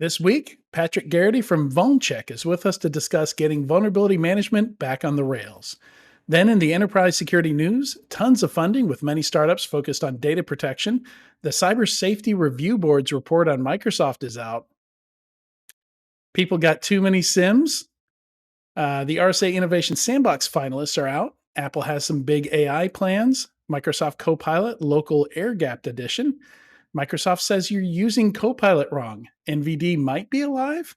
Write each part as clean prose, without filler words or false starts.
This week, Patrick Garrity from VulnCon is with us to discuss getting vulnerability management back on the rails. Then, in the enterprise security news, tons of funding with many startups focused on data protection. The Cyber Safety Review Board's report on Microsoft is out. People got too many SIMs. The RSA Innovation Sandbox finalists are out. Apple has some big AI plans. Microsoft Copilot Local Air Gapped Edition. Microsoft says you're using Copilot wrong. NVD might be alive.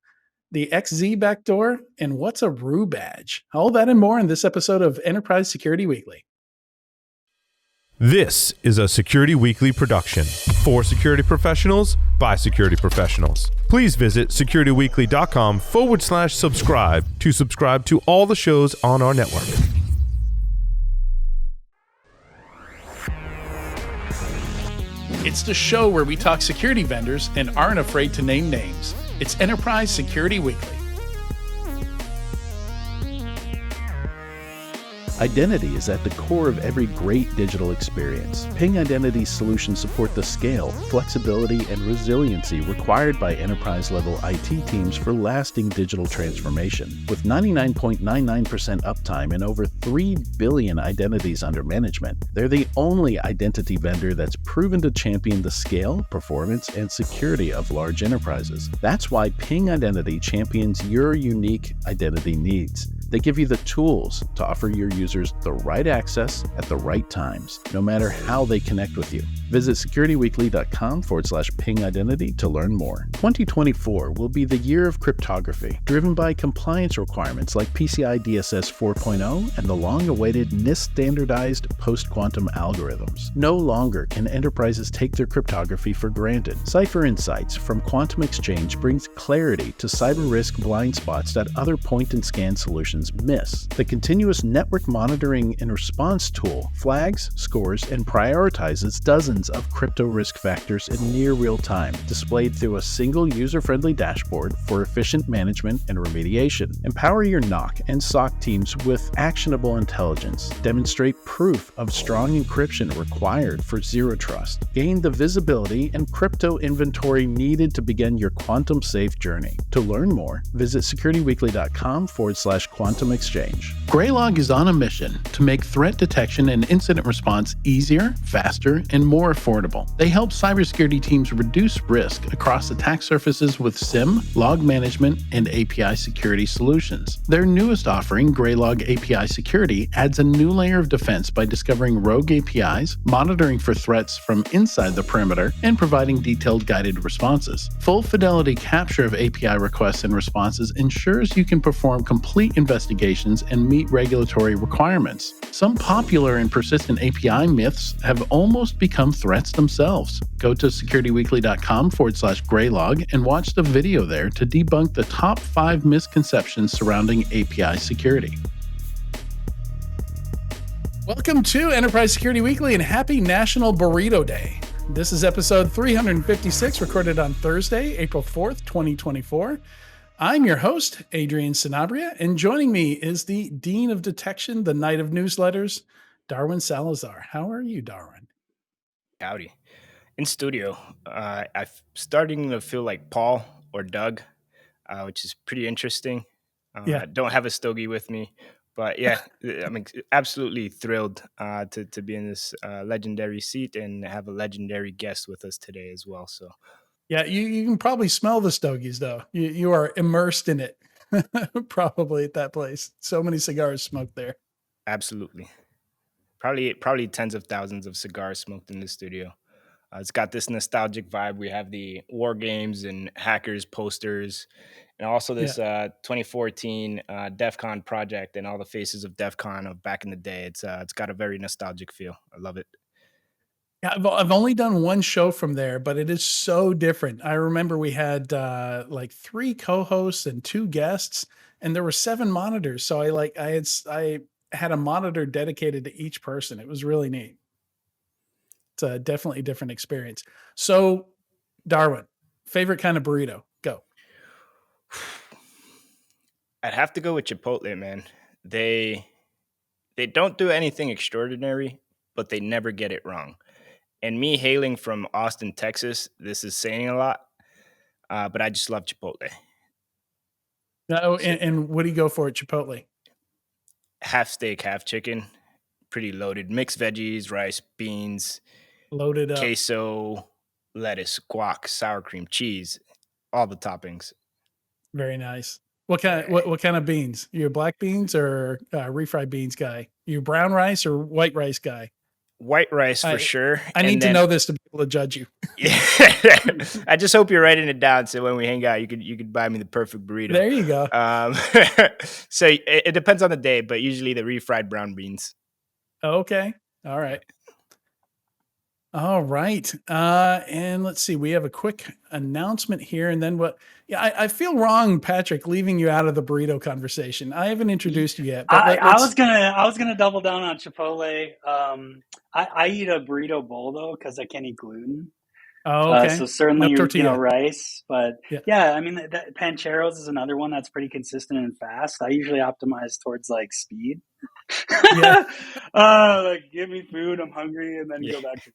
The XZ backdoor, and what's a RU badge? All that and more in this episode of Enterprise Security Weekly. This is a Security Weekly production for security professionals by security professionals. Please visit securityweekly.com/subscribe to subscribe to all the shows on our network. It's the show where we talk security vendors and aren't afraid to name names. It's Enterprise Security Weekly. Identity is at the core of every great digital experience. Ping Identity's solutions support the scale, flexibility, and resiliency required by enterprise-level IT teams for lasting digital transformation. With 99.99% uptime and over 3 billion identities under management, they're the only identity vendor that's proven to champion the scale, performance, and security of large enterprises. That's why Ping Identity champions your unique identity needs. They give you the tools to offer your users the right access at the right times, no matter how they connect with you. Visit securityweekly.com/Ping Identity to learn more. 2024 will be the year of cryptography, driven by compliance requirements like PCI DSS 4.0 and the long-awaited NIST-standardized post-quantum algorithms. No longer can enterprises take their cryptography for granted. Cipher Insights from Quantum Exchange brings clarity to cyber risk blind spots that other point-and-scan solutions miss. The continuous network monitoring and response tool flags, scores, and prioritizes dozens of crypto risk factors in near real time, displayed through a single user-friendly dashboard for efficient management and remediation. Empower your NOC and SOC teams with actionable intelligence. Demonstrate proof of strong encryption required for zero trust. Gain the visibility and crypto inventory needed to begin your quantum-safe journey. To learn more, visit securityweekly.com/quantum exchange. Graylog is on a mission to make threat detection and incident response easier, faster, and more affordable. They help cybersecurity teams reduce risk across attack surfaces with SIM, log management, and API security solutions. Their newest offering, Graylog API Security, adds a new layer of defense by discovering rogue APIs, monitoring for threats from inside the perimeter, and providing detailed guided responses. Full fidelity capture of API requests and responses ensures you can perform complete investigations and meet regulatory requirements. Some popular and persistent API myths have almost become threats themselves. Go to securityweekly.com/Graylog and watch the video there to debunk the top 5 misconceptions surrounding API security. Welcome to Enterprise Security Weekly and happy National Burrito Day. This is episode 356, recorded on Thursday, April 4th, 2024. I'm your host, Adrian Sanabria, and joining me is the Dean of Detection, the Knight of Newsletters, Darwin Salazar. How are you, Darwin? Howdy. In studio, I'm starting to feel like Paul or Doug, which is pretty interesting. Yeah. Don't have a stogie with me, but yeah, I'm absolutely thrilled to be in this legendary seat and have a legendary guest with us today as well. So, Yeah, you can probably smell the stogies, though. You are immersed in it, probably at that place. So many cigars smoked there. absolutely. Probably tens of thousands of cigars smoked in the studio. It's got this nostalgic vibe. We have the war games and hackers posters, and also this 2014 DEF CON project and all the faces of DEF CON of back in the day. It's got a very nostalgic feel. I love it. Yeah, I've only done one show from there, but it is so different. I remember we had like 3 co-hosts and 2 guests, and there were 7 monitors. So I had a monitor dedicated to each person. It was really neat. It's a definitely different experience. So, Darwin, favorite kind of burrito? Go. I'd have to go with Chipotle, man. They don't do anything extraordinary, but they never get it wrong. And me hailing from Austin, Texas, this is saying a lot. but I just love Chipotle. Oh, So and what do you go for at Chipotle? half steak, half chicken, pretty loaded. Mixed veggies, rice, beans, Loaded up. queso, lettuce, guac, sour cream, cheese, all the toppings. Very nice. What kind of Yeah. what kind of beans? You a black beans or refried beans guy? You brown rice or white rice guy? White rice for I sure. I And need to then know this to be able to judge you. yeah, I just hope you're writing it down so when we hang out, you could buy me the perfect burrito. There you go. Um, so it depends on the day, but usually the refried brown beans. Okay. All right. All right. And let's see. We have a quick announcement here, and then what? Yeah, I feel wrong, Patrick, leaving you out of the burrito conversation. I haven't introduced you yet, but I was let's. gonna double down on Chipotle. I eat a burrito bowl though because I can't eat gluten. Oh, So okay. No certainly tortilla. rice, but Yeah. yeah, I mean that Pancheros is another one that's pretty consistent and fast. I usually optimize towards like speed. Yeah. Like give me food, I'm hungry, and then Yeah. go back to.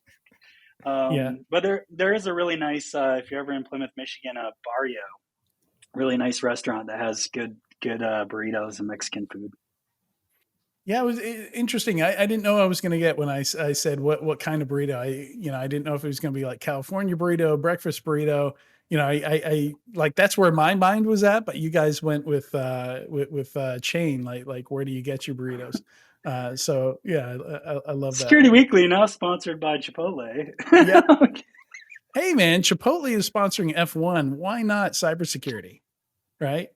Yeah. But there is a really nice if you're ever in Plymouth, Michigan, a Barrio, really nice restaurant that has good burritos and Mexican food. Yeah, it was interesting. I didn't know I was going to get when I said what kind of burrito. I didn't know if it was going to be like California burrito, breakfast burrito. I like that's where my mind was at. But you guys went with chain. Like where do you get your burritos? So yeah, I love that. Security Weekly now sponsored by Chipotle. Yep. Hey man, Chipotle is sponsoring F1. Why not cybersecurity? Right?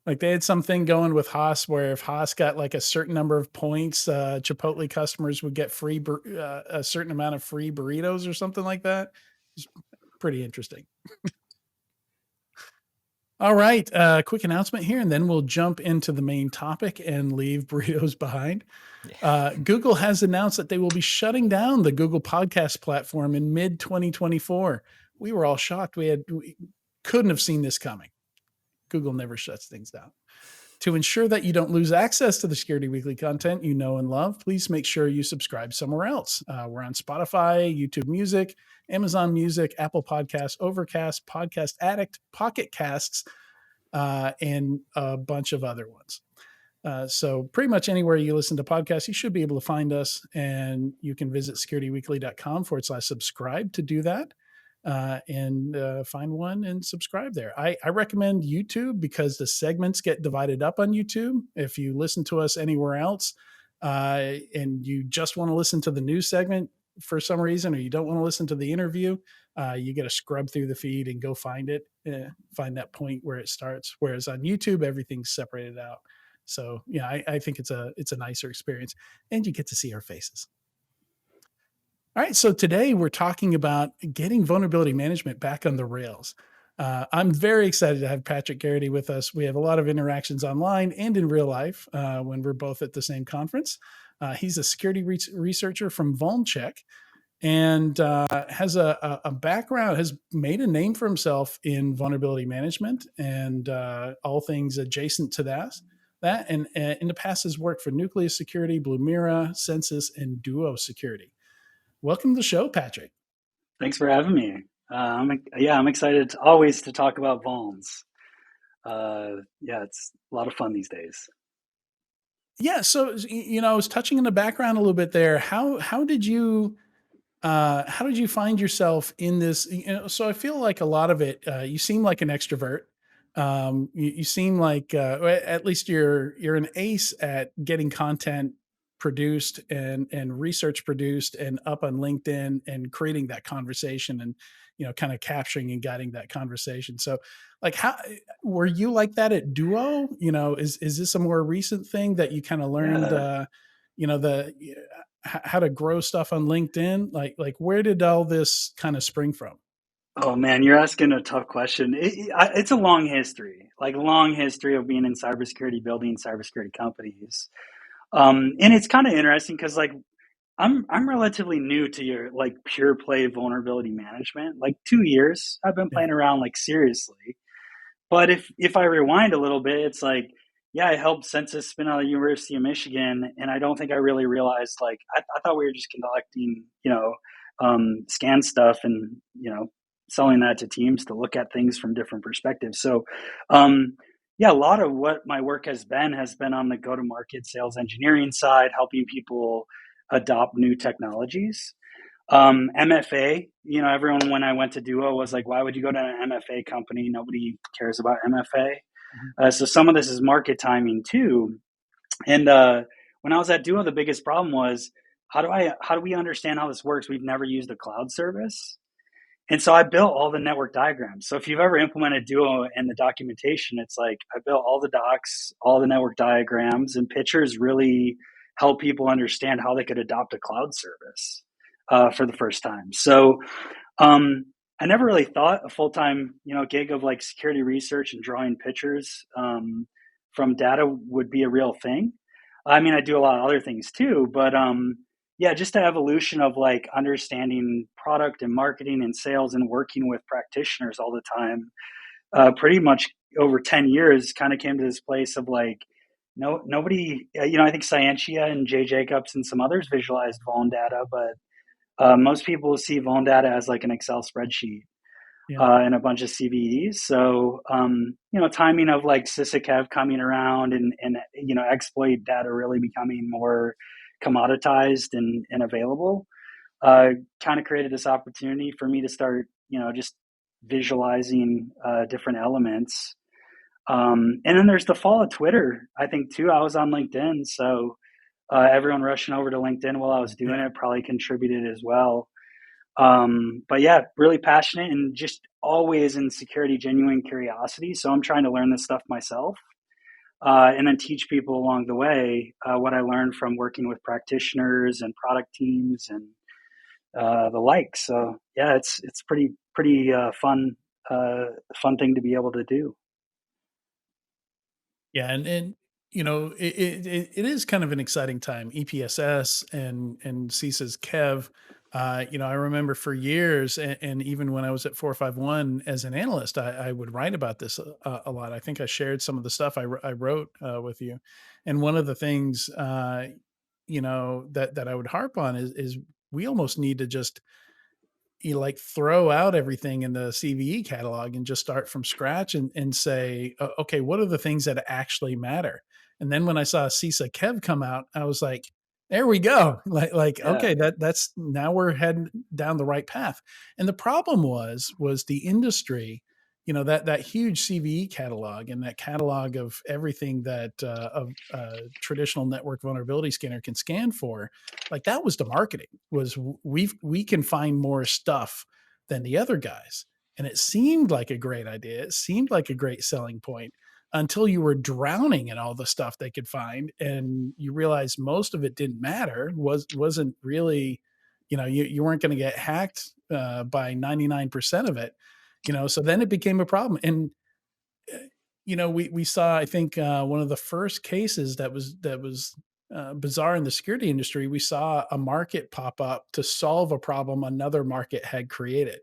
Like they had something going with Haas where if Haas got like a certain number of points, Chipotle customers would get a certain amount of free burritos or something like that. It's pretty interesting. All right, quick announcement here, and then we'll jump into the main topic and leave burritos behind. Google has announced that they will be shutting down the Google Podcast platform in mid 2024. We were all shocked. We couldn't have seen this coming. Google never shuts things down. To ensure that you don't lose access to the Security Weekly content you know and love, please make sure you subscribe somewhere else. We're on Spotify, YouTube Music, Amazon Music, Apple Podcasts, Overcast, Podcast Addict, Pocket Casts, and a bunch of other ones. So pretty much anywhere you listen to podcasts, you should be able to find us, and you can visit securityweekly.com/subscribe to do that. And find one and subscribe there. I recommend YouTube because the segments get divided up on YouTube. If you listen to us anywhere else and you just want to listen to the news segment for some reason, or you don't want to listen to the interview, you got to scrub through the feed and go find it, find that point where it starts. Whereas on YouTube, everything's separated out. So yeah, I think it's a nicer experience, and you get to see our faces. All right, so today we're talking about getting vulnerability management back on the rails. I'm very excited to have Patrick Garrity with us. We have a lot of interactions online and in real life when we're both at the same conference. He's a security researcher from VulnCon and has a background, has made a name for himself in vulnerability management and all things adjacent to that. And in the past has worked for Nucleus Security, Blumira, Census, and Duo Security. Welcome to the show, Patrick. Thanks for having me. I'm excited always to talk about vulns. It's a lot of fun these days. Yeah, so I was touching in the background a little bit there. How did you find yourself in this? So I feel like a lot of it. You seem like an extrovert. You seem like at least you're an ace at getting content produced and research produced and up on LinkedIn and creating that conversation and kind of capturing and guiding that conversation. So like how were you like that at Duo? Is this a more recent thing that you kind of learned the how to grow stuff on LinkedIn? Like where did all this kind of spring from? Oh man, you're asking a tough question. It's a long history of being in cybersecurity, building cybersecurity companies. And it's kind of interesting because like I'm relatively new to your like pure play vulnerability management. Like 2 years, I've been Yeah. playing around like seriously. But if I rewind a little bit, it's like, yeah, I helped Census spin out of the University of Michigan, and I don't think I really realized like I thought we were just conducting scan stuff and selling that to teams to look at things from different perspectives. So, yeah, a lot of what my work has been on the go-to-market sales engineering side, helping people adopt new technologies. MFA, everyone when I went to Duo was like, why would you go to an MFA company? Nobody cares about MFA. So some of this is market timing too. And when I was at Duo, the biggest problem was how do we understand how this works? We've never used a cloud service. And so I built all the network diagrams. So if you've ever implemented Duo and the documentation, it's like I built all the docs, all the network diagrams, and pictures really help people understand how they could adopt a cloud service for the first time. So I never really thought a full-time, gig of like security research and drawing pictures from data would be a real thing. I mean, I do a lot of other things too, but yeah, just the evolution of like understanding product and marketing and sales and working with practitioners all the time, pretty much over 10 years kind of came to this place of like, nobody, I think Scientia and Jay Jacobs and some others visualized Vuln data, but most people see Vuln data as like an Excel spreadsheet. And a bunch of CVEs. So, timing of like CAEV coming around and exploit data really becoming more commoditized and available, kind of created this opportunity for me to start, just visualizing different elements. And then there's the fall of Twitter, I think too. I was on LinkedIn, so everyone rushing over to LinkedIn while I was doing it probably contributed as well. But yeah, really passionate and just always in security, genuine curiosity. So I'm trying to learn this stuff myself, and then teach people along the way what I learned from working with practitioners and product teams and the like. So yeah, it's pretty fun thing to be able to do. Yeah, and it is kind of an exciting time. EPSS and CISA's Kev. I remember for years, and even when I was at 451 as an analyst, I would write about this a lot. I think I shared some of the stuff I wrote with you, and one of the things that I would harp on is we almost need to just like throw out everything in the CVE catalog and just start from scratch and say, okay, what are the things that actually matter? And then when I saw CISA Kev come out, I was like, there we go. Yeah. Okay, that's now we're heading down the right path. And the problem was the industry, that huge CVE catalog and that catalog of everything that traditional network vulnerability scanner can scan for, like that was the marketing was we can find more stuff than the other guys. And it seemed like a great idea. It seemed like a great selling point until you were drowning in all the stuff they could find and you realized most of it didn't matter, wasn't really, you weren't going to get hacked by 99% of it, so then it became a problem. And we saw, I think, one of the first cases that was bizarre in the security industry. We saw a market pop up to solve a problem another market had created.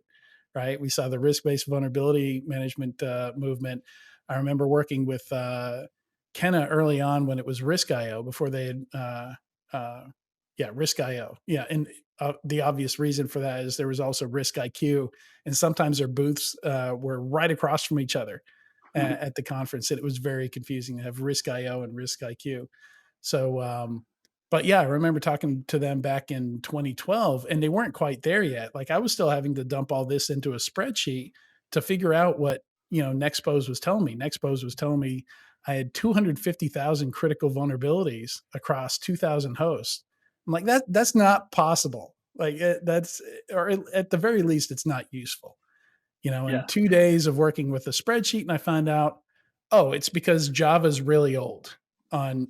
Right? We saw the risk-based vulnerability management movement. I remember working with Kenna early on when it was Risk.io before they had, Risk.io. Yeah, and the obvious reason for that is there was also Risk IQ, and sometimes their booths were right across from each other at the conference. And it was very confusing to have Risk IO and Risk IQ. So, but yeah, I remember talking to them back in 2012 and they weren't quite there yet. Like I was still having to dump all this into a spreadsheet to figure out what, Nexpose was telling me. Nexpose was telling me I had 250,000 critical vulnerabilities across 2,000 hosts. I'm like, that's not possible. Like that's, or at the very least, it's not useful. In 2 days of working with a spreadsheet, and I find out, oh, it's because Java's really old on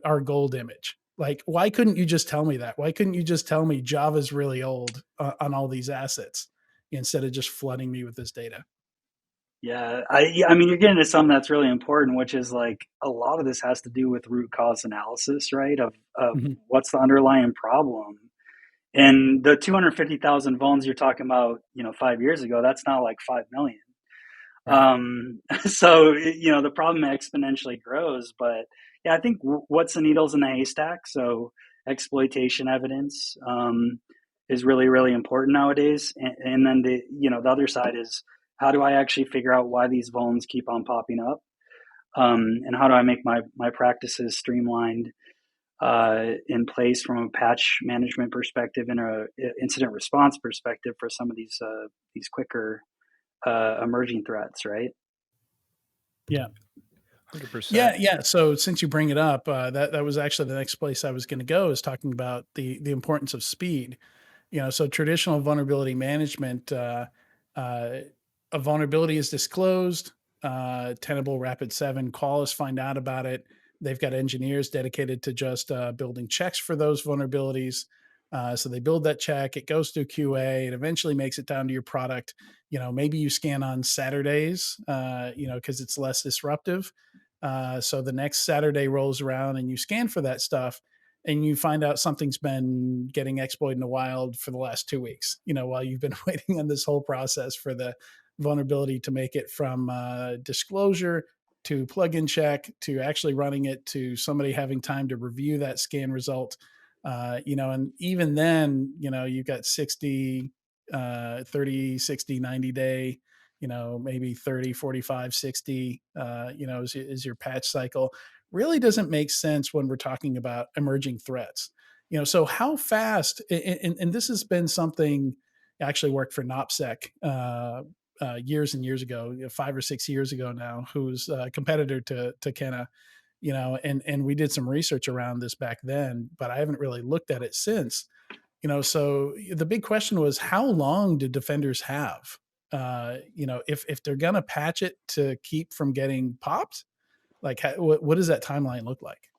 our gold image. Like, why couldn't you just tell me that? Why couldn't you just tell me Java's really old on all these assets instead of just flooding me with this data? Yeah, I mean, you're getting to something that's really important, which is like a lot of this has to do with root cause analysis, right? Of Mhm. what's the underlying problem. And the 250,000 vulns you're talking about, 5 years ago, that's not like 5 million. Right. So, the problem exponentially grows. But yeah, I think what's the needles in the haystack? So exploitation evidence, is really, really important nowadays. And then the other side is, how do I actually figure out why these vulns keep on popping up? And how do I make my practices streamlined in place from a patch management perspective and a incident response perspective for some of these quicker emerging threats, right? Yeah. 100%. Yeah. So since you bring it up, that was actually the next place I was going to go, is talking about the importance of speed. So traditional vulnerability management, a vulnerability is disclosed, Tenable Rapid7 call us, find out about it. They've got engineers dedicated to just building checks for those vulnerabilities. So they build that check, it goes through QA, it eventually makes it down to your product. Maybe you scan on Saturdays, because it's less disruptive. So the next Saturday rolls around and you scan for that stuff, and you find out something's been getting exploited in the wild for the last 2 weeks, while you've been waiting on this whole process for the vulnerability to make it from disclosure to plugin check to actually running it to somebody having time to review that scan result. And even then, you've got 60, 30, 60, 90 day, maybe 30, 45, 60, is your patch cycle. Really doesn't make sense when we're talking about emerging threats. So how fast, and this has been something I actually worked for NopSec years and years ago, 5 or 6 years ago now, who's a competitor to Kenna, and we did some research around this back then, but I haven't really looked at it since. So the big question was, how long do defenders have? If they're gonna patch it to keep from getting popped, like what does that timeline look like?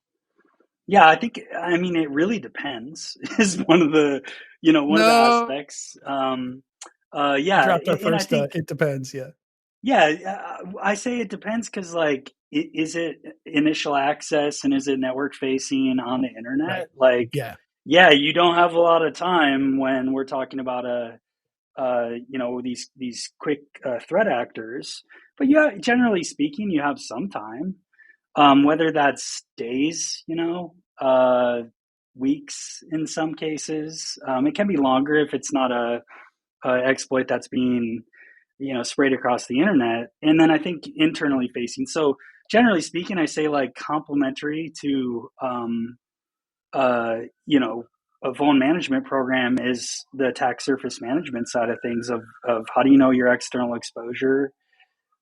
Yeah, I mean, it really depends is one of the No, aspects. we Yeah, dropped our and I first. think, It depends. Yeah. yeah, I say it depends because, like, is it initial access and is it network facing on the Right. internet? Like, Yeah. yeah, you don't have a lot of time when we're talking about these quick threat actors. But yeah, generally speaking, you have some time, whether that's days, weeks in some cases. It can be longer if it's not a exploit that's being sprayed across the internet. And then I think internally facing. So generally speaking, I say, like, complementary to uh, you know a vuln management program is the attack surface management side of things, of how do you know your external exposure,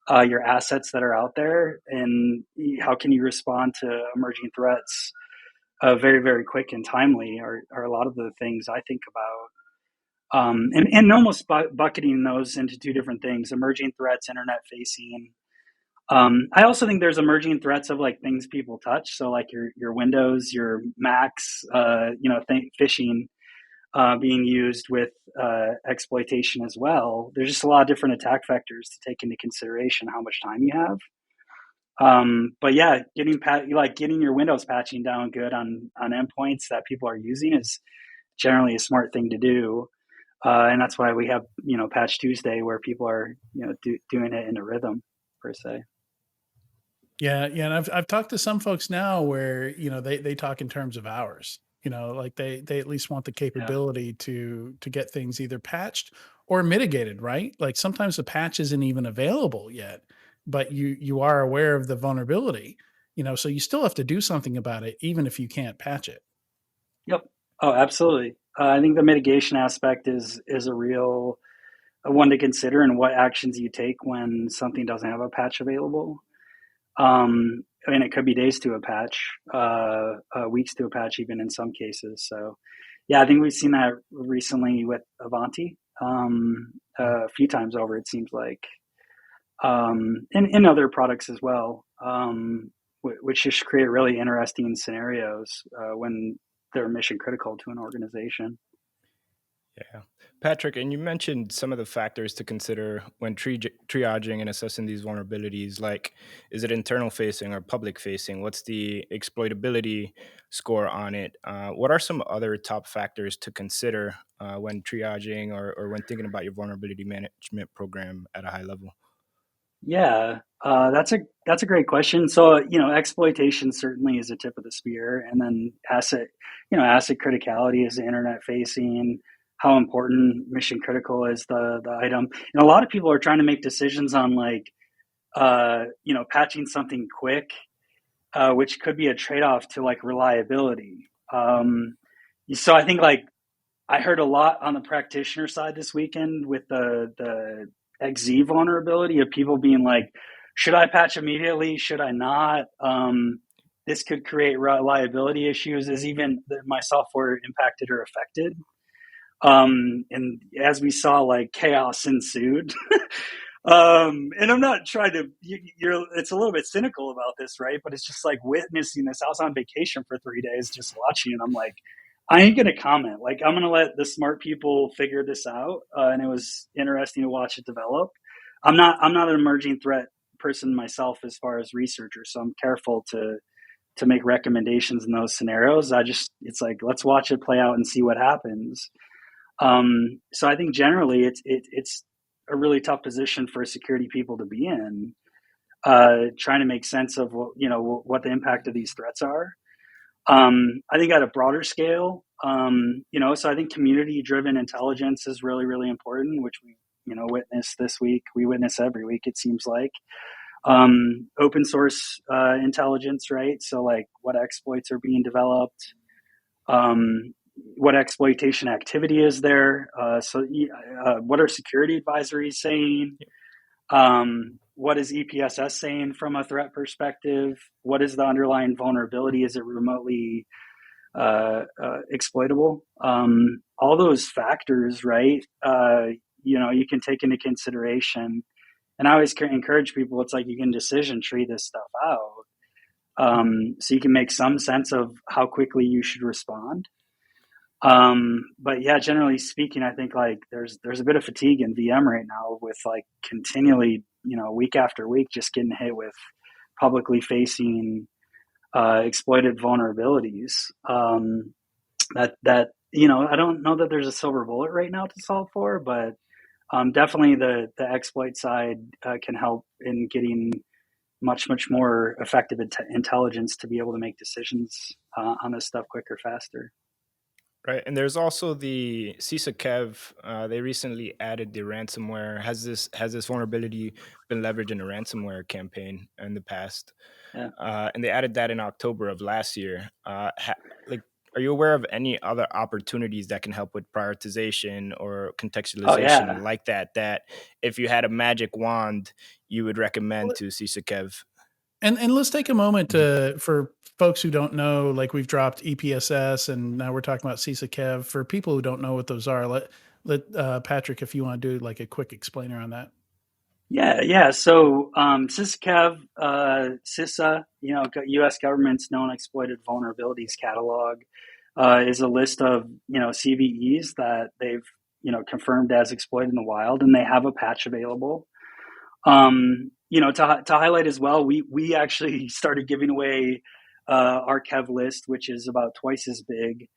your assets that are out there, and how can you respond to emerging threats very, very quick and timely are a lot of the things I think about. And almost bucketing those into two different things: emerging threats, internet facing. I also think there's emerging threats of, like, things people touch. So, like, your Windows, your Macs, phishing being used with exploitation as well. There's just a lot of different attack vectors to take into consideration how much time you have. But yeah, getting your Windows patching down good on endpoints that people are using is generally a smart thing to do. And that's why we have, Patch Tuesday, where people are, doing it in a rhythm, per se. Yeah, and I've talked to some folks now where they talk in terms of hours. Like they at least want the Yeah. capability to get things either patched or mitigated, right? Like sometimes the patch isn't even available yet, but you are aware of the vulnerability. So you still have to do something about it, even if you can't patch it. Yep. Oh, absolutely. I think the mitigation aspect is a real one to consider, and what actions you take when something doesn't have a patch available. And it could be days to a patch, weeks to a patch, even in some cases. So, yeah, I think we've seen that recently with Avanti, a few times over, it seems like, and in other products as well, which just create really interesting scenarios when they're mission critical to an organization. Yeah. Patrick, and you mentioned some of the factors to consider when triaging and assessing these vulnerabilities, like is it internal facing or public facing? What's the exploitability score on it? What are some other top factors to consider when triaging or when thinking about your vulnerability management program at a high level? Yeah, that's a great question. So, exploitation certainly is a tip of the spear, and then asset criticality is internet facing. how important mission critical is the item. And a lot of people are trying to make decisions on like, patching something quick, which could be a trade-off to like reliability. So I think like I heard a lot on the practitioner side this weekend with the XZ vulnerability of people being like, should I patch immediately? Should I not? This could create reliability issues. Is even my software impacted or affected? And as we saw, like chaos ensued. And I'm not trying to, it's a little bit cynical about this, right? But it's just like witnessing this. I was on vacation for 3 days just watching, and I'm like, I ain't going to comment. Like, I'm going to let the smart people figure this out. And it was interesting to watch it develop. I'm not an emerging threat person myself as far as researcher, so I'm careful to make recommendations in those scenarios. It's like, let's watch it play out and see what happens. So I think generally it's a really tough position for security people to be in, trying to make sense of what the impact of these threats are. I think at a broader scale, so I think community-driven intelligence is really, really important, which we witnessed this week. We witness every week, it seems like. Open source intelligence, right? So like what exploits are being developed, what exploitation activity is there. What are security advisories saying? What is EPSS saying from a threat perspective? What is the underlying vulnerability? Is it remotely exploitable? All those factors, right? You can take into consideration. And I always encourage people, it's like you can decision tree this stuff out. So you can make some sense of how quickly you should respond. But yeah, generally speaking, I think like there's a bit of fatigue in VM right now with like continually, week after week, just getting hit with publicly facing exploited vulnerabilities. I don't know that there's a silver bullet right now to solve for, but definitely the exploit side can help in getting much more effective intelligence to be able to make decisions on this stuff quicker, faster. Right, and there's also the CAEV. They recently added the ransomware. Has this vulnerability been leveraged in a ransomware campaign in the past? Yeah. And they added that in October of last year. Are you aware of any other opportunities that can help with prioritization or contextualization like that? That if you had a magic wand, you would recommend to CAEV? And let's take a moment for folks who don't know, like we've dropped EPSS and now we're talking about CAEV. For people who don't know what those are, let Patrick, if you want to do like a quick explainer on that. Yeah. So CAEV, CISA, U.S. government's known exploited vulnerabilities catalog, is a list of CVEs that they've confirmed as exploited in the wild, and they have a patch available. To highlight as well, we actually started giving away our CAEV list, which is about twice as big,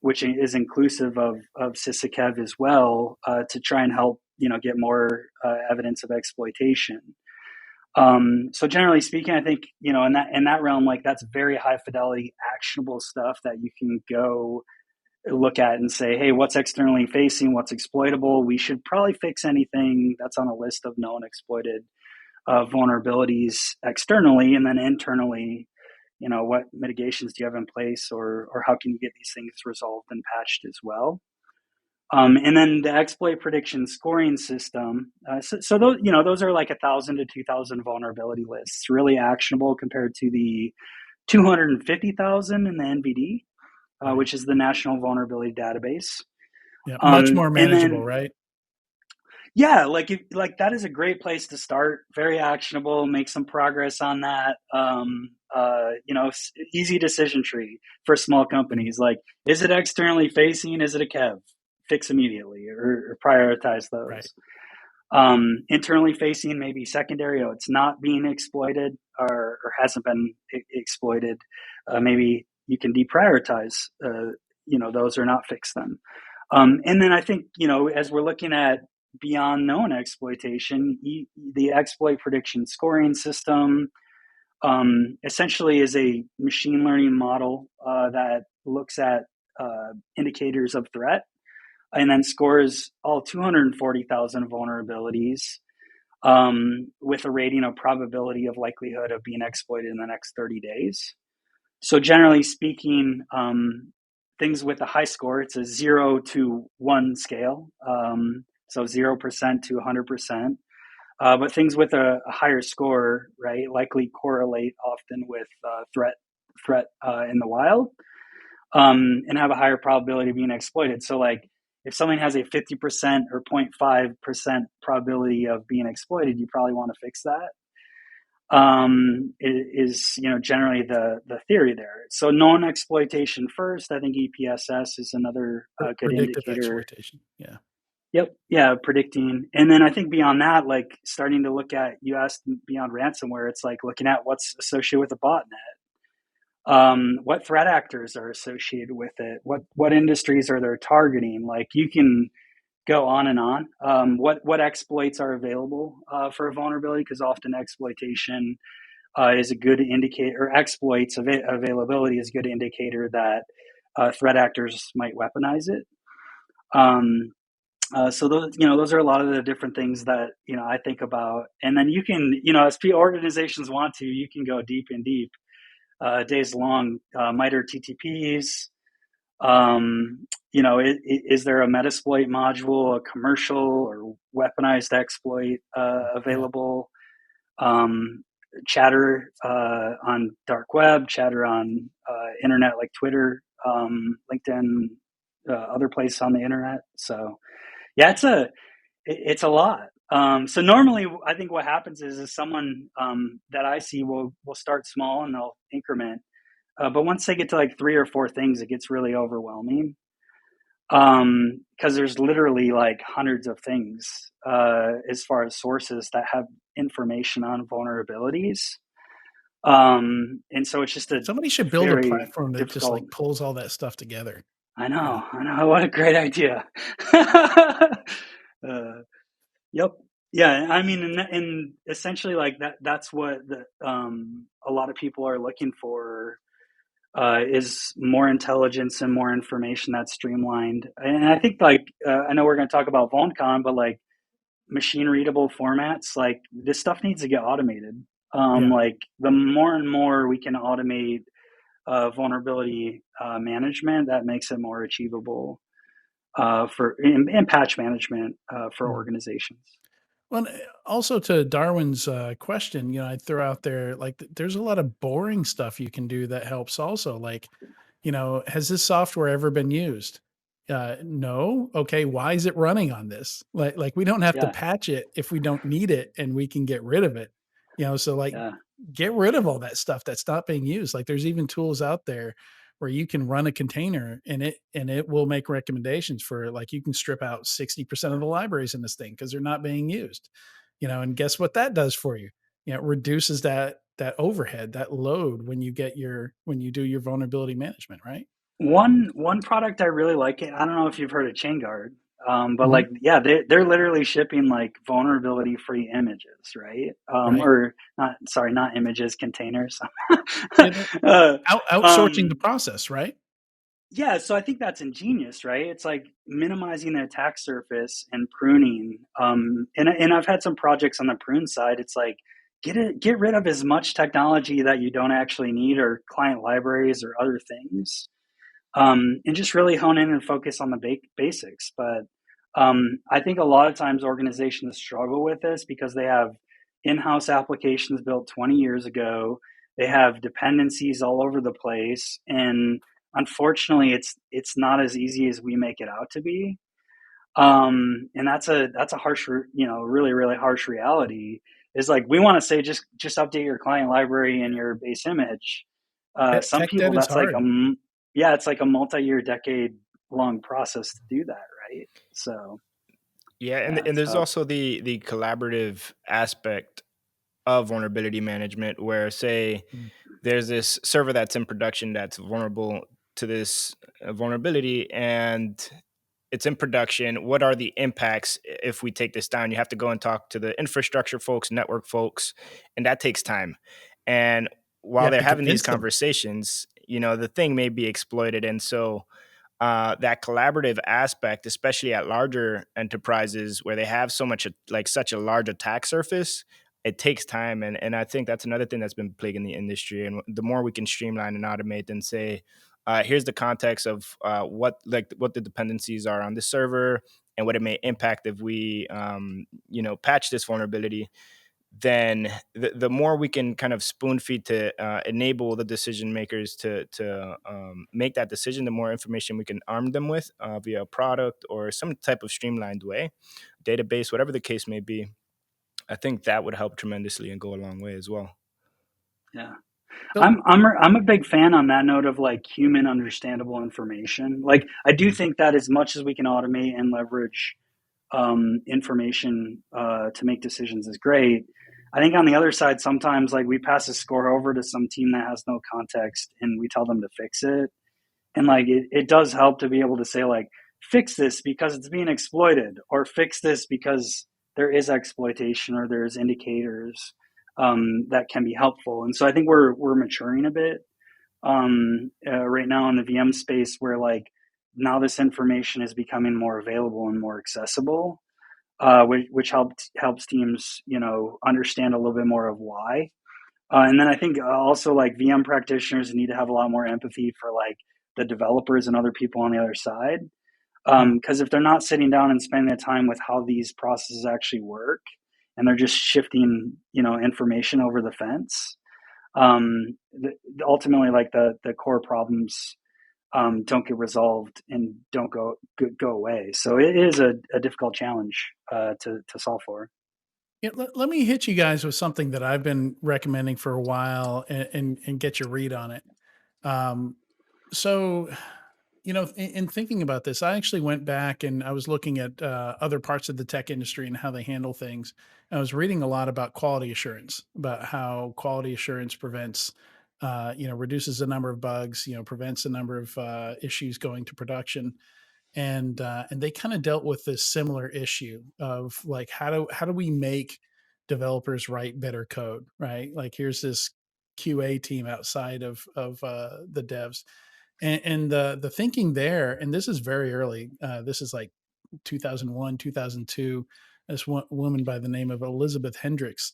which is inclusive of CISA-CAEV as well, to try and help get more evidence of exploitation. So generally speaking, I think in that realm, like that's very high fidelity, actionable stuff that you can go look at and say, hey, what's externally facing, what's exploitable? We should probably fix anything that's on a list of known exploited vulnerabilities externally, and then internally, what mitigations do you have in place, or how can you get these things resolved and patched as well? And then the exploit prediction scoring system. So those are like 1,000 to 2,000 vulnerability lists, really actionable compared to the 250,000 in the NVD. Which is the National Vulnerability Database. Yeah, much more manageable, right? Yeah, like that is a great place to start. Very actionable. Make some progress on that. Easy decision tree for small companies. Like, is it externally facing? Is it a CAEV? Fix immediately or prioritize those. Right. Internally facing, maybe secondary. It's not being exploited or hasn't been exploited. Maybe you can deprioritize, those or not fix them. And then I think, as we're looking at beyond known exploitation, the exploit prediction scoring system essentially is a machine learning model that looks at indicators of threat. and then scores all 240,000 vulnerabilities with a rating of probability of likelihood of being exploited in the next 30 days. So generally speaking, things with a high score, it's a 0 to 1 scale, so 0% to 100%. But things with a higher score, right, likely correlate often with threat in the wild, and have a higher probability of being exploited. So like if something has a 50% or 0.5% probability of being exploited, you probably want to fix that. Is generally the theory there. So known exploitation first. I think EPSS is another good Predictive indicator. exploitation. Yeah. Yep. Yeah. Predicting. And then I think beyond that, like starting to look at, you asked beyond ransomware, it's like looking at what's associated with a botnet. What threat actors are associated with it? What industries are they targeting? Like you can go on and on. What exploits are available for a vulnerability? Because often exploitation is a good indicator, or exploits availability is a good indicator that threat actors might weaponize it. So those are a lot of the different things that I think about. And then you can, as organizations want to, you can go deep and deep, days long, MITRE TTPs. Is there a Metasploit module, a commercial or weaponized exploit available? Chatter on dark web, chatter on internet like Twitter, LinkedIn, other places on the internet. So yeah, it's a lot. So normally I think what happens is someone that I see will start small and they'll increment. But once they get to like 3 or 4 things, it gets really overwhelming. Because there's literally like hundreds of things as far as sources that have information on vulnerabilities. And so it's just Somebody should build a platform that difficult. just like pulls all that stuff together. I know. What a great idea. Yep. Yeah. I mean, and essentially like that's what a lot of people are looking for. Is more intelligence and more information that's streamlined. And I think like, I know we're going to talk about VulnCon, but like machine readable formats, like this stuff needs to get automated. Like the more and more we can automate vulnerability management, that makes it more achievable in patch management for organizations. Well, also to Darwin's question, I throw out there like there's a lot of boring stuff you can do that helps also. Like, has this software ever been used? No. Okay. Why is it running on this? Like we don't have to patch it if we don't need it, and we can get rid of it. So like get rid of all that stuff that's not being used. Like there's even tools out there where you can run a container and it will make recommendations for, like, you can strip out 60% of the libraries in this thing because they're not being used. And guess what that does for you? It reduces that overhead, that load when you do your vulnerability management, right? One product I really like, I don't know if you've heard of ChainGuard, but like, yeah, they're literally shipping like vulnerability free images, right? Or not images, containers. Outsourcing the process, right? Yeah, so I think that's ingenious, right? It's like minimizing the attack surface and pruning. And I've had some projects on the prune side. It's like get rid of as much technology that you don't actually need, or client libraries or other things, and just really hone in and focus on the basics. But I think a lot of times organizations struggle with this because they have in-house applications built 20 years ago. They have dependencies all over the place, and unfortunately, it's not as easy as we make it out to be. And that's a harsh, really, really harsh reality. Is like we want to say just update your client library and your base image. Some people, that's like it's like a multi-year, decade-long process to do that, right? So yeah, and there's also the collaborative aspect of vulnerability management, where say there's this server that's in production that's vulnerable to this vulnerability, and it's in production. What are the impacts if we take this down? You have to go and talk to the infrastructure folks, network folks, and that takes time. And while they're having these conversations, the thing may be exploited. And so that collaborative aspect, especially at larger enterprises where they have such a large attack surface, it takes time. And I think that's another thing that's been plaguing the industry. And the more we can streamline and automate and say, here's the context of what the dependencies are on the server and what it may impact if we patch this vulnerability, then the more we can kind of spoon feed to enable the decision makers to make that decision, the more information we can arm them with via a product or some type of streamlined way, database, whatever the case may be. I think that would help tremendously and go a long way as well. Yeah. So, I'm a big fan on that note of like human understandable information. Like I do think that as much as we can automate and leverage information to make decisions is great. I think on the other side, sometimes like we pass a score over to some team that has no context and we tell them to fix it. And like it does help to be able to say like, fix this because it's being exploited, or fix this because there is exploitation or there's indicators that can be helpful. And so I think we're maturing a bit right now in the VM space, where like now this information is becoming more available and more accessible, which helps teams understand a little bit more of why. And then I think also like VM practitioners need to have a lot more empathy for like the developers and other people on the other side. Because if they're not sitting down and spending the time with how these processes actually work, and they're just shifting, information over the fence, ultimately like the core problems don't get resolved and don't go away. So it is a difficult challenge to solve for. yeah, let me hit you guys with something that I've been recommending for a while, and get your read on it. Um, so, in thinking about this, I actually went back and I was looking at other parts of the tech industry and how they handle things. And I was reading a lot about quality assurance, about how quality assurance prevents, reduces the number of bugs, prevents the number of issues going to production. And they kind of dealt with this similar issue of like, how do we make developers write better code, right? Like here's this QA team outside of the devs, and the thinking there, and this is very early. This is like 2001, 2002. This woman by the name of Elizabeth Hendricks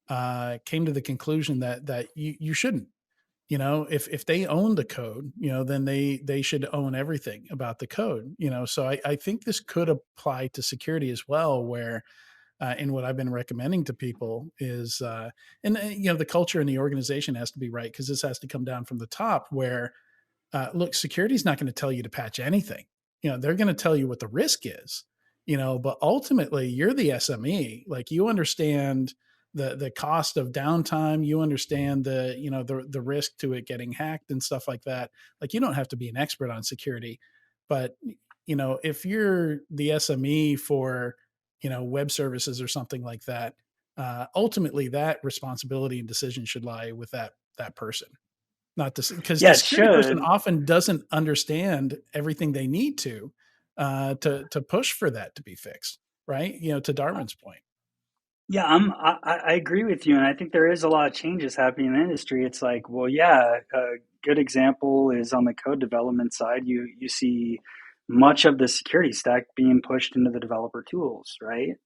came to the conclusion that you shouldn't. If they own the code, then they should own everything about the code. So I think this could apply to security as well, where and what I've been recommending to people is, the culture in the organization has to be right, because this has to come down from the top, where look, security is not going to tell you to patch anything. They're going to tell you what the risk is. But ultimately, you're the SME. Like you understand the cost of downtime. You understand the risk to it getting hacked and stuff like that. Like you don't have to be an expert on security, but if you're the SME for web services or something like that, ultimately that responsibility and decision should lie with that person. Not to, because Yeah, the it security person should. often doesn't understand everything they need to push for that to be fixed, right? To Darwin's point. Yeah, I agree with you, and I think there is a lot of changes happening in the industry. It's like, well, yeah, a good example is on the code development side. You see much of the security stack being pushed into the developer tools, right?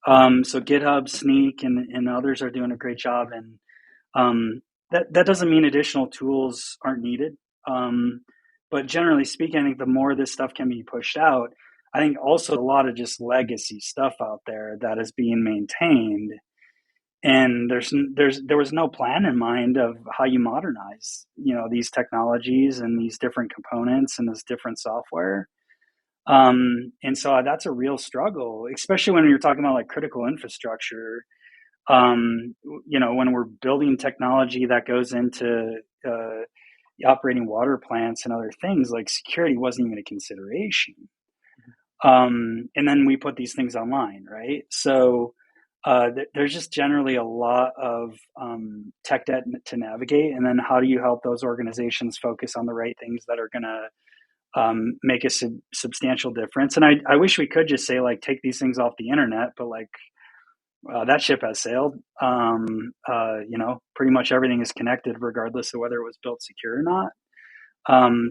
Yeah. So GitHub, Sneak, and others are doing a great job, and that doesn't mean additional tools aren't needed. But generally speaking, I think the more this stuff can be pushed out, I think also a lot of just legacy stuff out there that is being maintained, and there was no plan in mind of how you modernize these technologies and these different components and this different software. And so that's a real struggle, especially when you're talking about like critical infrastructure. When we're building technology that goes into operating water plants and other things, like security wasn't even a consideration. And then we put these things online, right? So there's just generally a lot of tech debt to navigate. And then how do you help those organizations focus on the right things that are going to make a substantial difference? And I wish we could just say like, take these things off the internet, but like, that ship has sailed. Pretty much everything is connected, regardless of whether it was built secure or not.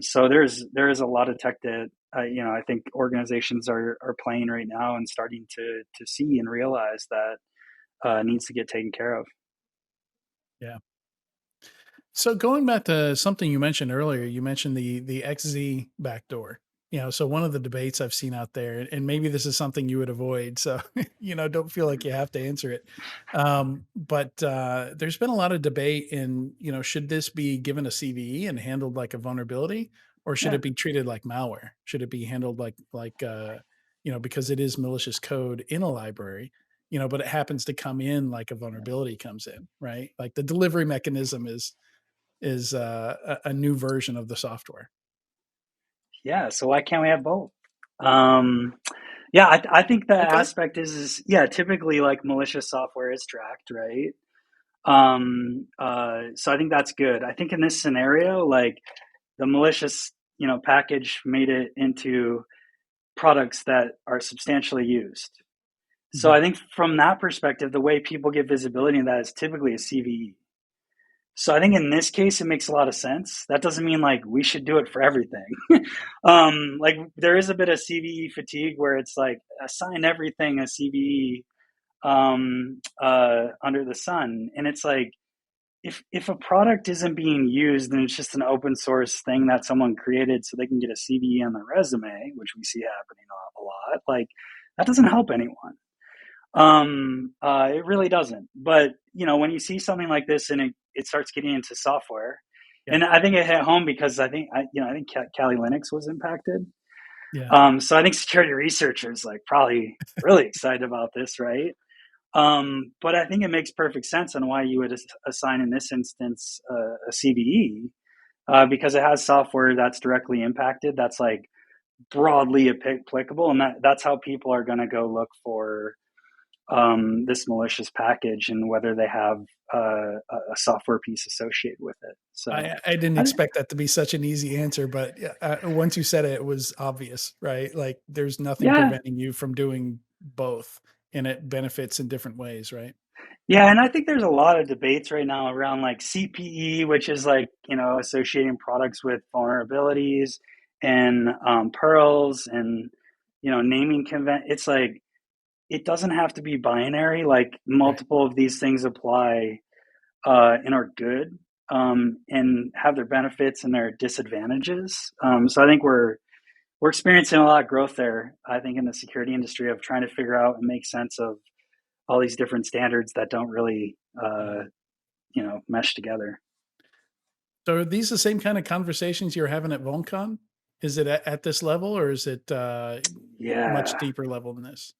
So there is a lot of tech debt I think organizations are playing right now and starting to see and realize that needs to get taken care of. Yeah. So going back to something you mentioned earlier, you mentioned the XZ backdoor. So one of the debates I've seen out there, and maybe this is something you would avoid, so don't feel like you have to answer it. But there's been a lot of debate in, should this be given a CVE and handled like a vulnerability, or should Yeah. it be treated like malware? Should it be handled because it is malicious code in a library, but it happens to come in like a vulnerability comes in, right? Like the delivery mechanism is a new version of the software. Yeah. So why can't we have both? Um, yeah, I think the Okay. aspect is yeah, typically like malicious software is tracked, right? So I think that's good. I think in this scenario, like the malicious, package made it into products that are substantially used. So Mhm. I think from that perspective, the way people get visibility in that is typically a CVE. So I think in this case, it makes a lot of sense. That doesn't mean like we should do it for everything. Like there is a bit of CVE fatigue where it's like assign everything a CVE under the sun, and it's like if a product isn't being used and it's just an open source thing that someone created so they can get a CVE on their resume, which we see happening a lot, like that doesn't help anyone. It really doesn't. But when you see something like this and it starts getting into software, Yeah. and I think it hit home because I think Kali Linux was impacted. Yeah. So I think security researchers like probably really excited about this, right? But I think it makes perfect sense on why you would assign in this instance a CVE because it has software that's directly impacted. That's like broadly applicable, and that's how people are going to go look for this malicious package and whether they have a software piece associated with it. So, I didn't I, expect that to be such an easy answer, but yeah, once you said it, it was obvious, right? Like there's nothing yeah, preventing you from doing both, and it benefits in different ways, right? yeah, and I think there's a lot of debates right now around like CPE, which is like associating products with vulnerabilities, and pearls, and naming convent. It's like it doesn't have to be binary. Like Right. multiple of these things apply and are good, and have their benefits and their disadvantages. So I think we're experiencing a lot of growth there. I think in the security industry of trying to figure out and make sense of all these different standards that don't really Yeah. mesh together. So are these the same kind of conversations you're having at VulnCon? Is it at this level, or is it much Yeah, deeper level than this?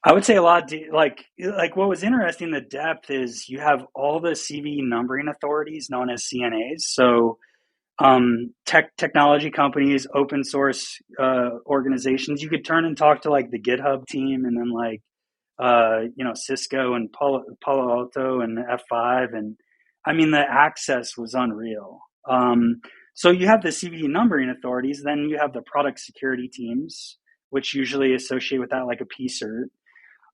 I would say a lot. Like what was interesting, the depth is you have all the CV numbering authorities known as CNAs. So technology companies, open source organizations. You could turn and talk to like the GitHub team, and then like Cisco and Palo Alto and F5, and I mean the access was unreal. So you have the CVE numbering authorities, then you have the product security teams, which usually associate with that like a PCERT.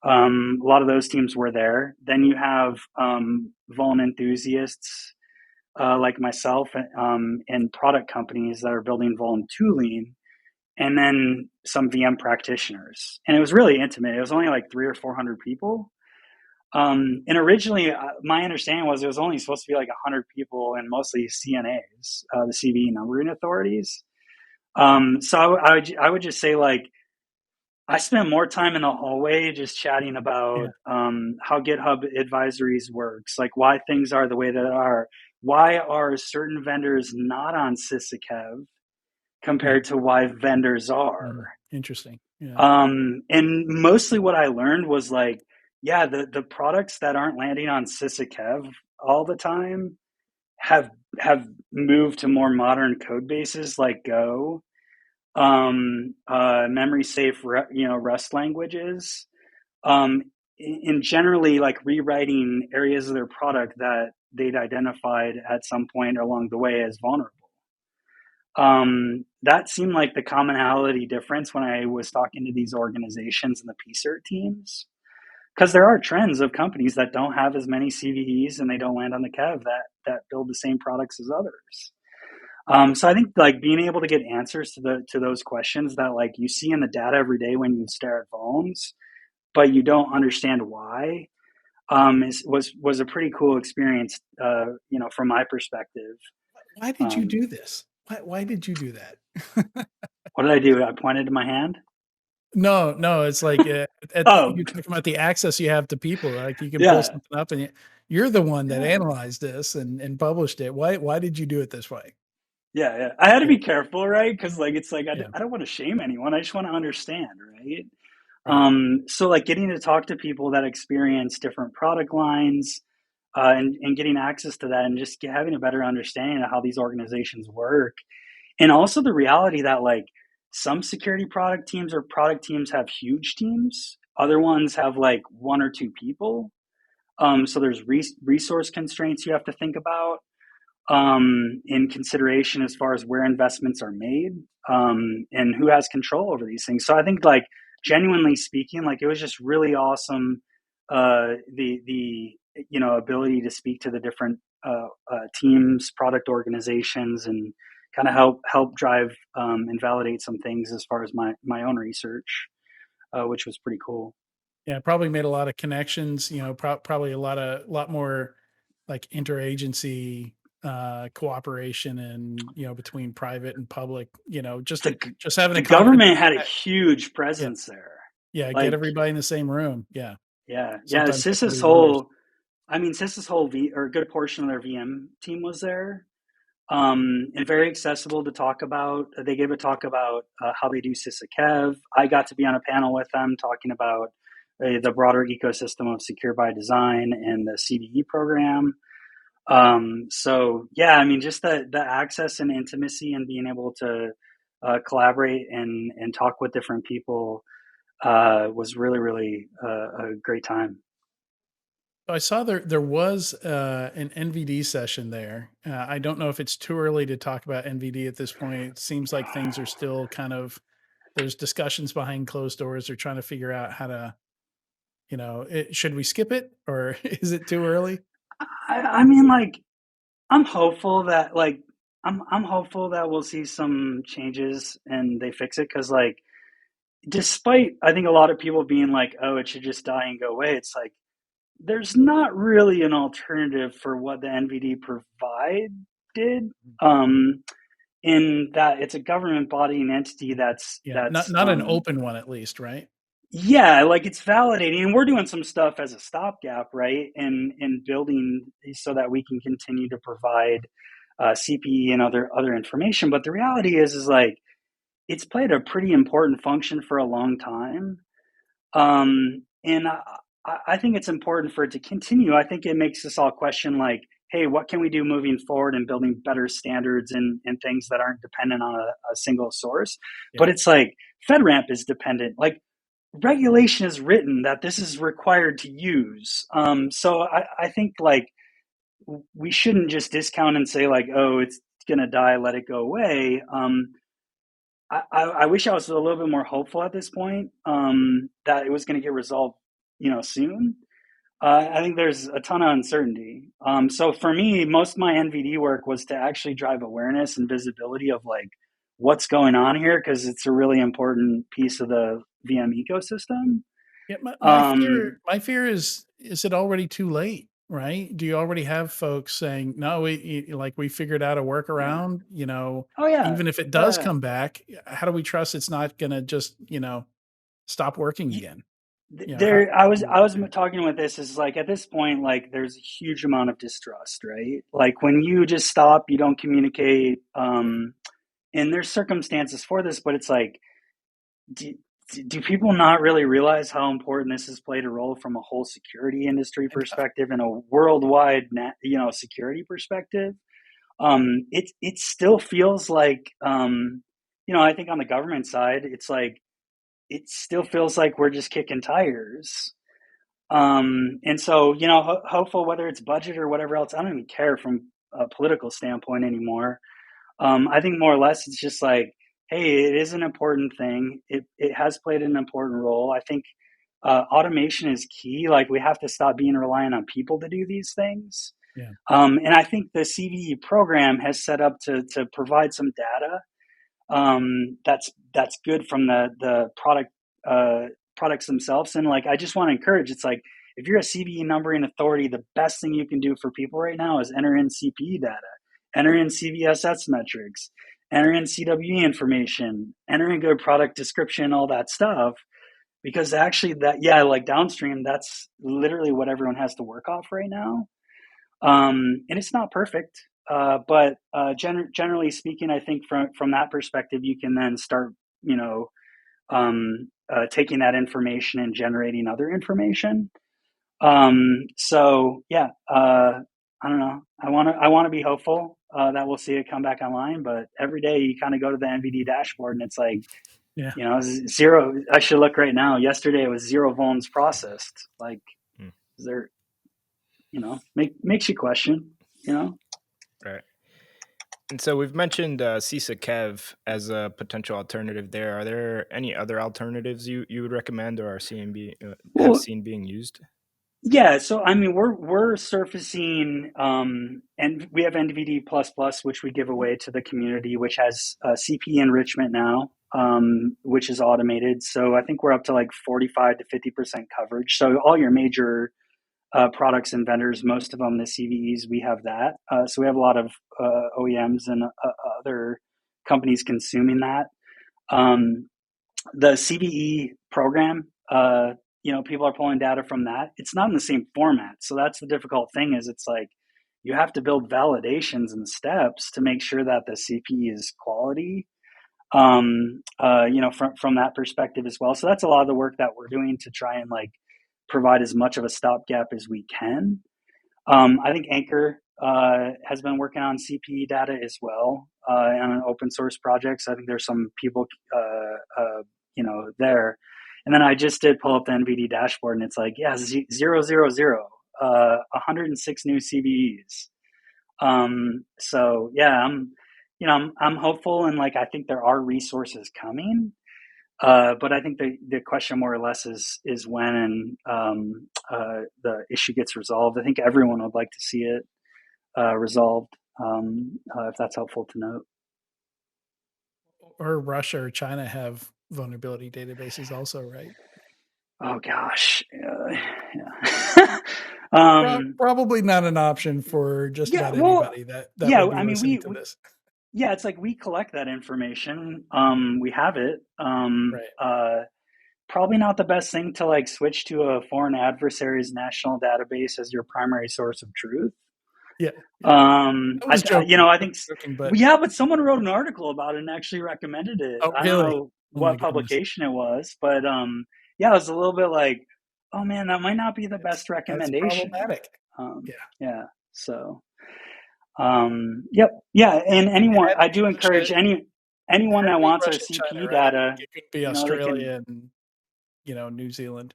A lot of those teams were there. Then you have Vuln enthusiasts like myself, and product companies that are building Vuln tooling, and then some VM practitioners. And it was really intimate. It was only like 300 or 400 people. And originally, my understanding was it was only supposed to be like 100 people, and mostly CNAs, the CVE numbering authorities. So I would just say like I spent more time in the hallway just chatting about Yeah. how GitHub advisories works, like why things are the way that they are. Why are certain vendors not on CAEV compared Mhm. to why vendors are? Mhm. Interesting. Yeah. And mostly what I learned was like, yeah, the products that aren't landing on CAEV all the time have have moved to more modern code bases like Go, memory safe, Rust languages, and generally like rewriting areas of their product that they'd identified at some point along the way as vulnerable. That seemed like the commonality difference when I was talking to these organizations and the PCERT teams, because there are trends of companies that don't have as many CVEs and they don't land on the CAEV that build the same products as others. So I think like being able to get answers to those questions that like you see in the data every day when you stare at phones, but you don't understand why, was a pretty cool experience, from my perspective. Why did you Um, do this? Why did you do that? what did I do? I pointed to my hand. No, no, it's like, Oh, you're talking about the access you have to people, like, you can pull yeah, something up and you're the one that yeah. analyzed this and published it. Why did you do it this way? Yeah, yeah. I had to Yeah, be careful, right? Because like it's like yeah, I don't want to shame anyone. I just want to understand, right? right. So like getting to talk to people that experience different product lines, and getting access to that, and just having a better understanding of how these organizations work, and also the reality that like some security product teams or product teams have huge teams, other ones have like one or two people. So there's resource constraints you have to think about, in consideration as far as where investments are made, and who has control over these things. So I think, like, genuinely speaking, like it was just really awesome. The ability to speak to the different teams, product organizations, and kind of help drive, and validate some things as far as my own research, which was pretty cool. Yeah, probably made a lot of connections, probably a lot more like interagency cooperation and between private and public, just The just having a the conference government like had a that. huge Yeah, presence there. yeah, get Like, everybody in the same room. Yeah. yeah, yeah. Sometimes everybody wonders. CIS's whole or a good portion of their VM team was there, and very accessible to talk about. They gave a talk about how they do CISA. I got to be on a panel with them talking about the broader ecosystem of Secure by Design and the CVE program. So yeah, I mean, just the access and intimacy and being able to collaborate and talk with different people was really, really a great time. I saw there was an NVD session there. I don't know if it's too early to talk about NVD at this point. It seems like things are still kind of there's discussions behind closed doors. They're trying to figure out how to, should we skip it or is it too early? I mean, like, I'm hopeful that like I'm hopeful that we'll see some changes and they fix it, because like despite I think a lot of people being like, oh, it should just die and go away, it's like there's not really an alternative for what the NVD provided. Um, in that it's a government body and entity Yeah, not that's not an open one at least, right? yeah, like it's validating, and we're doing some stuff as a stopgap, right? And building so that we can continue to provide CPE and other information. But the reality is like it's played a pretty important function for a long time, and I think it's important for it to continue. I think it makes us all question like, hey, what can we do moving forward and building better standards and things that aren't dependent on a single source? Yeah. But it's like FedRAMP is dependent. Like regulation is written that this is required to use. So I think like we shouldn't just discount and say like, oh, it's gonna die, let it go away. I wish I was a little bit more hopeful at this point, that it was going to get resolved, soon. I think there's a ton of uncertainty. So for me, most of my NVD work was to actually drive awareness and visibility of like what's going on here, because it's a really important piece of the VM ecosystem. Yeah, my fear Um, my fear is it already too late, right? Do you already have folks saying, "No, we figured out a yeah. workaround," Oh yeah. even if it does Uh, come back, how do we trust it's not gonna just, stop working y- again? How there, I was yeah, talking with this is like at this point, like there's a huge amount of distrust, right? Like when you just stop, you don't communicate. And there's circumstances for this, but it's like, do, do people not really realize how important this has played a role from a whole security industry perspective and a worldwide, security perspective? It still feels like, I think on the government side, it's like it still feels like we're just kicking tires. And so, hopeful, whether it's budget or whatever else, I don't even care from a political standpoint anymore. I think more or less it's just like, hey, it is an important thing. It has played an important role. I think automation is key. Like we have to stop being reliant on people to do these things. Yeah. And I think the CVE program has set up to provide some data that's good from the products themselves. And like, I just want to encourage, it's like, if you're a CVE numbering authority, the best thing you can do for people right now is enter in CPE data, enter in CVSS metrics, enter in CWE information, enter in good product description, all that stuff. Because actually like downstream, that's literally what everyone has to work off right now. And it's not perfect, but generally speaking, I think from that perspective, you can then start, taking that information and generating other information. So yeah, I don't know. I want to be hopeful that we'll see it come back online, but every day you kind of go to the NVD dashboard and it's like, Yeah. zero. I should look right now. Yesterday it was 0 vulns processed. Like, is there, makes you question, Right. And so we've mentioned CISA CAEV as a potential alternative there. Are there any other alternatives you would recommend or are have Well, seen being used? yeah, so I mean, we're surfacing, and we have NVD++, which we give away to the community, which has CP enrichment now, which is automated. So I think we're up to like 45 to 50% coverage. So all your major products and vendors, most of them, the CVEs, we have that. So we have a lot of OEMs and other companies consuming that. The CVE program, people are pulling data from that. It's not in the same format. So that's the difficult thing, is it's like you have to build validations and steps to make sure that the CP is quality, from that perspective as well. So that's a lot of the work that we're doing to try and like provide as much of a stopgap as we can. I think Anchor has been working on CPE data as well on an open source project. So I think there's some people, there. And then I just did pull up the NVD dashboard, and it's like, 106 new CVEs. So yeah, I'm hopeful, and like I think there are resources coming. But I think the question more or less is when the issue gets resolved. I think everyone would like to see it resolved, if that's helpful to note. Or Russia or China have vulnerability databases also, right? Oh gosh, yeah. Probably not an option for just Yeah, about well, anybody that yeah. would be I mean, listening to this. yeah, it's like we collect that information. We have it. Right. Probably not the best thing to like switch to a foreign adversary's national database as your primary source of truth. Yeah. I was joking. I think, But yeah, but someone wrote an article about it and actually recommended it. oh, I don't really? know Oh my what goodness. publication it was, but yeah, it was a little bit like, oh man, that might not be the best That's recommendation. problematic. Yeah. Yeah. So, yep, yeah, and anyone, Had I to be do encourage Russia. anyone Had to that be wants our Russia, China, CPE right? data, It could be they can. Australia and New Zealand.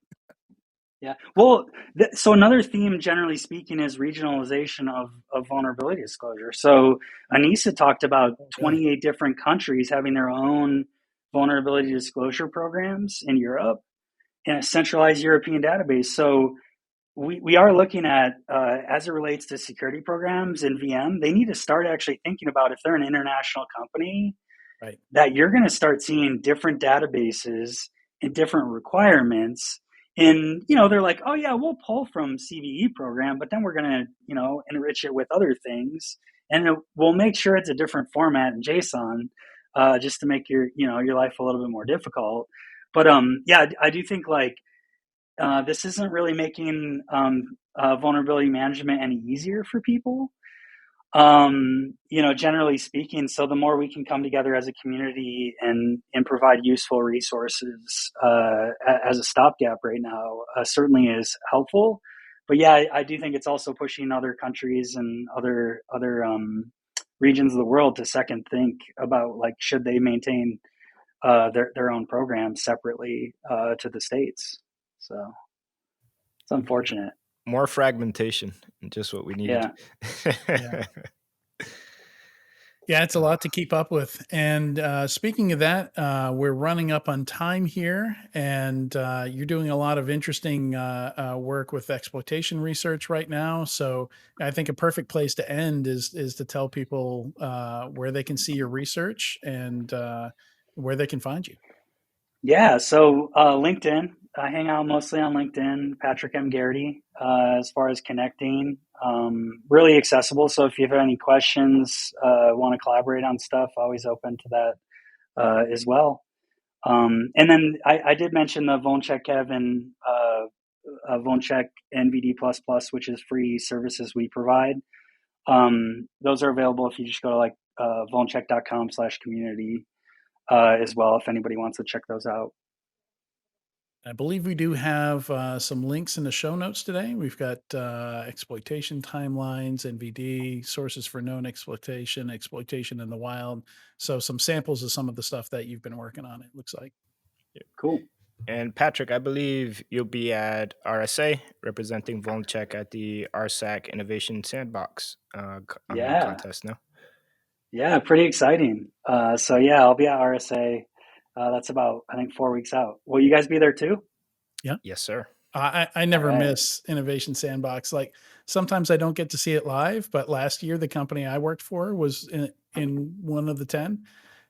Yeah. Well, so another theme, generally speaking, is regionalization of vulnerability disclosure. So Anissa talked about Really? 28 different countries having their own vulnerability disclosure programs in Europe and a centralized European database. So we are looking at, as it relates to security programs in VM, they need to start actually thinking about, if they're an international company, Right. that you're going to start seeing different databases and different requirements. And, they're like, oh yeah, we'll pull from CVE program, but then we're going to, enrich it with other things. And we'll make sure it's a different format in JSON, just to make your life a little bit more difficult. But yeah, I do think like this isn't really making vulnerability management any easier for people. Generally speaking, so the more we can come together as a community and provide useful resources as a stopgap right now, certainly is helpful. But yeah, I do think it's also pushing other countries and other regions of the world to second think about, like, should they maintain their own programs separately to the states. So it's unfortunate. More fragmentation, just what we needed. Yeah. Yeah. Yeah, it's a lot to keep up with. And speaking of that, we're running up on time here, and you're doing a lot of interesting work with exploitation research right now. So I think a perfect place to end is to tell people where they can see your research and where they can find you. Yeah, so LinkedIn. I hang out mostly on LinkedIn, Patrick M. Garrity, as far as connecting. Really accessible. So if you have any questions, want to collaborate on stuff, always open to that as well. And then I did mention the VulnCheck CAEV and VulnCheck NVD++, which is free services we provide. Those are available if you just go to like vulncheck.com/community as well, if anybody wants to check those out. I believe we do have some links in the show notes today. We've got exploitation timelines, NVD, sources for known exploitation, exploitation in the wild. So some samples of some of the stuff that you've been working on, it looks like. Cool. And Patrick, I believe you'll be at RSA representing VulnCheck at the RSAC Innovation Sandbox Yeah. contest, no? Yeah, pretty exciting. So yeah, I'll be at RSA. That's about, I think, 4 weeks out. Will you guys be there too? Yes, sir. I never All right. miss Innovation Sandbox. Like sometimes I don't get to see it live, but last year the company I worked for was in one of the 10,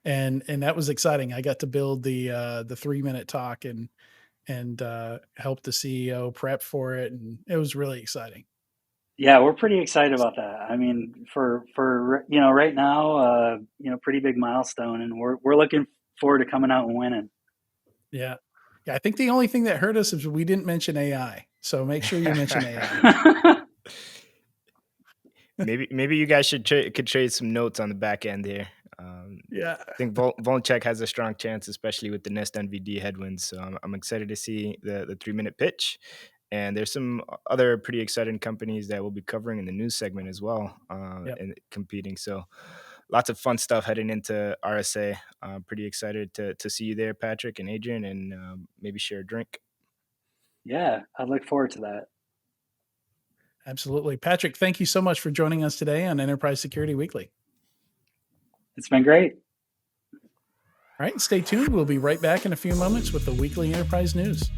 and that was exciting. I got to build the 3-minute talk and help the CEO prep for it, and it was really exciting. Yeah, we're pretty excited about that. I mean, for right now, pretty big milestone, and we're looking forward to coming out and winning. Yeah. Yeah, I think the only thing that hurt us is we didn't mention AI. So make sure you mention AI. Maybe you guys could trade some notes on the back end here. Yeah. I think VulnCheck has a strong chance, especially with the Nest NVD headwinds. So I'm excited to see the 3-minute pitch. And there's some other pretty exciting companies that we'll be covering in the news segment as well, and competing. So lots of fun stuff heading into RSA. Pretty excited to see you there, Patrick and Adrian, and maybe share a drink. Yeah, I look forward to that. Absolutely. Patrick, thank you so much for joining us today on Enterprise Security Weekly. It's been great. All right, stay tuned. We'll be right back in a few moments with the weekly enterprise news.